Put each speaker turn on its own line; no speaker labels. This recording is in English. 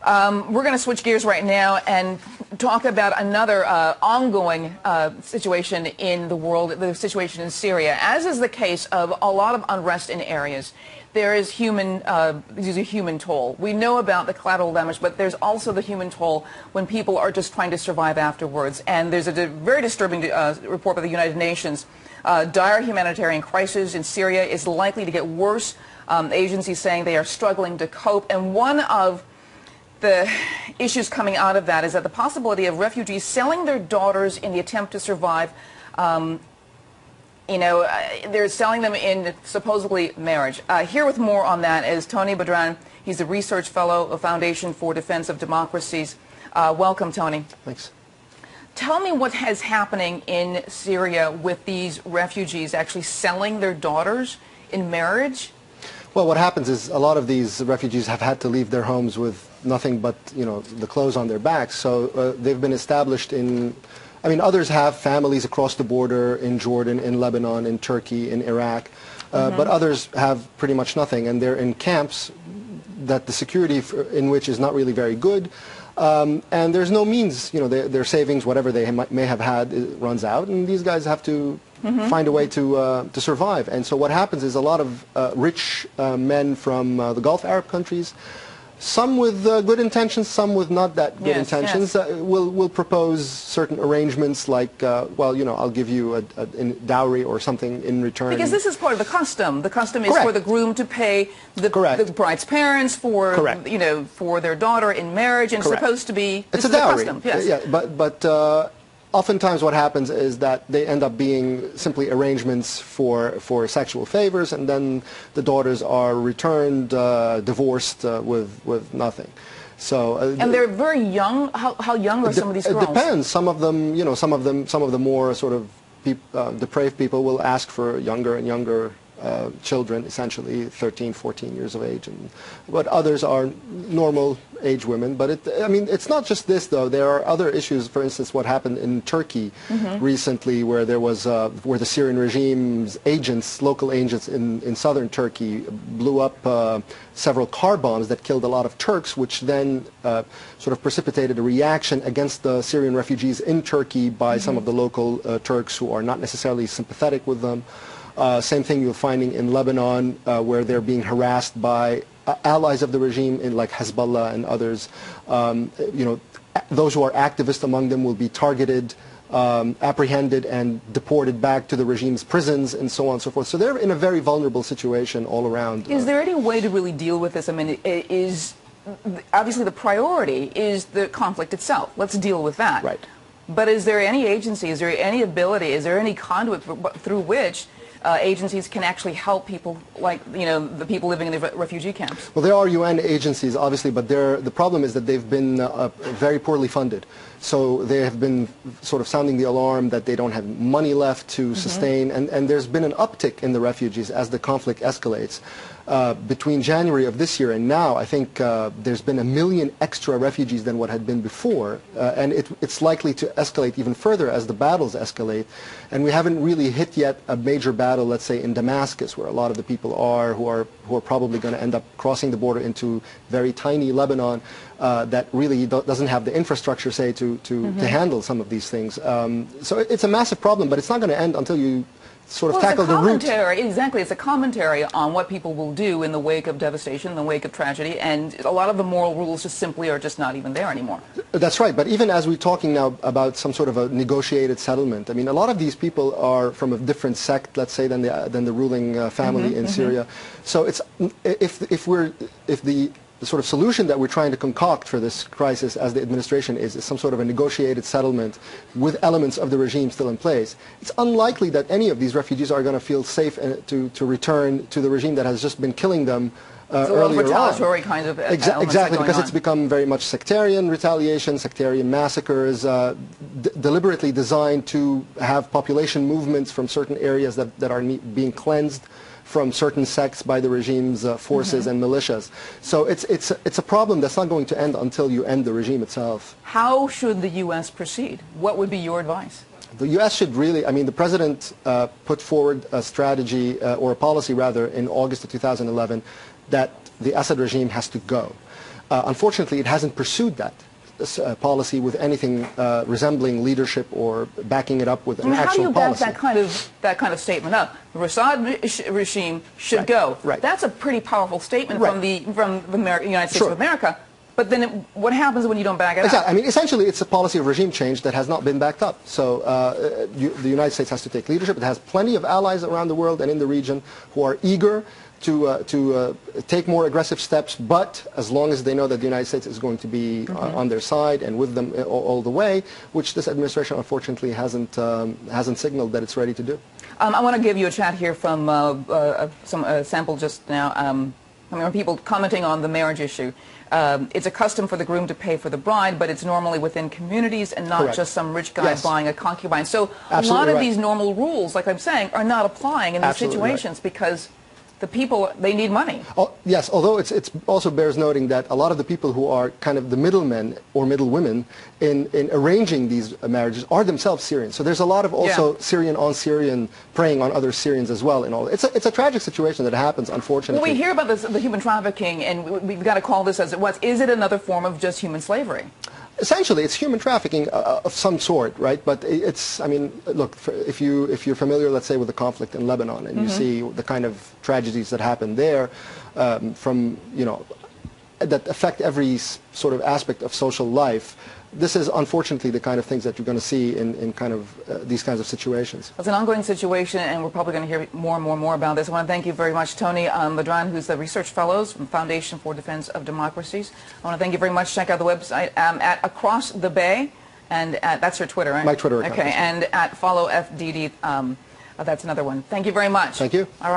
We're going to switch gears right now and talk about another ongoing situation in the world, the situation in Syria. As is the case of a lot of unrest in areas, there is a human toll. We know about the collateral damage, but there's also the human toll when people are just trying to survive afterwards. And there's a very disturbing report by the United Nations. Dire humanitarian crisis in Syria is likely to get worse. Agencies saying they are struggling to cope. And one of the issues coming out of that is that the possibility of refugees selling their daughters in the attempt to survive. They're selling them in supposedly marriage. Here with more on that is Tony Badran. He's a research fellow of Foundation for Defense of Democracies. Welcome, Tony.
Thanks.
Tell me what is happening in Syria with these refugees actually selling their daughters in marriage.
Well, what happens is a lot of these refugees have had to leave their homes with nothing but, the clothes on their backs. So they've been established in, others have families across the border in Jordan, in Lebanon, in Turkey, in Iraq, but others have pretty much nothing, and they're in camps that the security in which is not really very good. And there's no means, their savings, whatever they may have had, runs out, and these guys have to find a way to survive. And so what happens is a lot of rich men from the Gulf Arab countries, some with good intentions, some with not that good intentions, will propose certain arrangements like, I'll give you a dowry or something in return.
Because this is part of the custom. The custom is for the groom to pay the bride's parents for, for their daughter in marriage, and it's supposed to be
it's a dowry.
Custom. Yes.
Yeah, but oftentimes what happens is that they end up being simply arrangements for sexual favors, and then the daughters are returned, divorced with nothing. So
and they're very young. How young are some of these girls?
It depends. Some of them, some of the more sort of depraved people will ask for younger and younger children, essentially 13, 14 years of age, but others are normal age women. But it's not just this, though. There are other issues. For instance, what happened in Turkey recently, where there was where the Syrian regime's agents, local agents in southern Turkey, blew up several car bombs that killed a lot of Turks, which then sort of precipitated a reaction against the Syrian refugees in Turkey by some of the local Turks who are not necessarily sympathetic with them. Same thing you're finding in Lebanon, where they're being harassed by allies of the regime, like Hezbollah and others. Those who are activists among them will be targeted, apprehended, and deported back to the regime's prisons, and so on and so forth. So they're in a very vulnerable situation all around.
Is there any way to really deal with this? Obviously the priority is the conflict itself. Let's deal with that.
Right.
But is there any agency, is there any ability, is there any conduit through which agencies can actually help people like, the people living in the refugee camps?
Well, there are UN agencies, obviously, but the problem is that they've been very poorly funded. So they have been sort of sounding the alarm that they don't have money left to sustain, and there's been an uptick in the refugees as the conflict escalates. Between January of this year and now, I think there's been 1 million extra refugees than what had been before, and it's likely to escalate even further as the battles escalate. And we haven't really hit yet a major battle, let's say in Damascus, where a lot of the people are who are probably going to end up crossing the border into very tiny Lebanon that really doesn't have the infrastructure, say, to handle some of these things. So it's a massive problem, but it's not going to end until you sort of tackle the root.
Exactly, it's a commentary on what people will do in the wake of devastation, in the wake of tragedy, and a lot of the moral rules just simply are just not even there anymore.
That's right, but even as we're talking now about some sort of a negotiated settlement, a lot of these people are from a different sect, let's say, than the ruling family in Syria. So it's if the sort of solution that we're trying to concoct for this crisis as the administration is some sort of a negotiated settlement with elements of the regime still in place, it's unlikely that any of these refugees are going to feel safe to return to the regime that has just been killing them earlier
retaliatory kind of
exactly, because it's become very much sectarian retaliation, sectarian massacres, deliberately designed to have population movements from certain areas that are being cleansed from certain sects by the regime's forces and militias. So it's a problem that's not going to end until you end the regime itself.
How should the U.S. proceed? What would be your advice?
The U.S. should really, the President put forward a strategy, or a policy rather, in August of 2011 that the Assad regime has to go. Unfortunately, it hasn't pursued that policy with anything resembling leadership or backing it up with an actual policy.
How do you back that kind of statement up? The Assad regime should go.
Right.
That's a pretty powerful statement from the United States of America. But then what happens when you don't back it up?
I mean, essentially, it's a policy of regime change that has not been backed up. So the United States has to take leadership. It has plenty of allies around the world and in the region who are eager to take more aggressive steps, but as long as they know that the United States is going to be on their side and with them all the way, which this administration unfortunately hasn't signaled that it's ready to do.
I want to give you a chat here from some sample just now. I mean, people commenting on the marriage issue. It's a custom for the groom to pay for the bride, but it's normally within communities and not just some rich guy buying a concubine. So a lot of these normal rules, like I'm saying, are not applying in these situations because the people, they need money.
Oh, yes, although it also bears noting that a lot of the people who are kind of the middlemen or middlewomen in arranging these marriages are themselves Syrians. So there's a lot of also Syrian on Syrian preying on other Syrians as well. And all it's a tragic situation that happens, unfortunately.
Well, we hear about the human trafficking, and we've got to call this as it was. Is it another form of just human slavery?
Essentially, it's human trafficking of some sort, right? But it's, I mean, look, if you're familiar, let's say, with the conflict in Lebanon, and you see the kind of tragedies that happen there, from, you know, that affect every sort of aspect of social life. This is unfortunately the kind of things that you're going to see in kind of these kinds of situations.
It's an ongoing situation, and we're probably going to hear more and more about this. I want to thank you very much, Tony Badran, who's the Research Fellows from Foundation for Defense of Democracies. I want to thank you very much. Check out the website at Across the Bay, and that's your Twitter, right?
My Twitter account.
Okay, and at Follow FDD. That's another one. Thank you very much.
Thank you.
All right.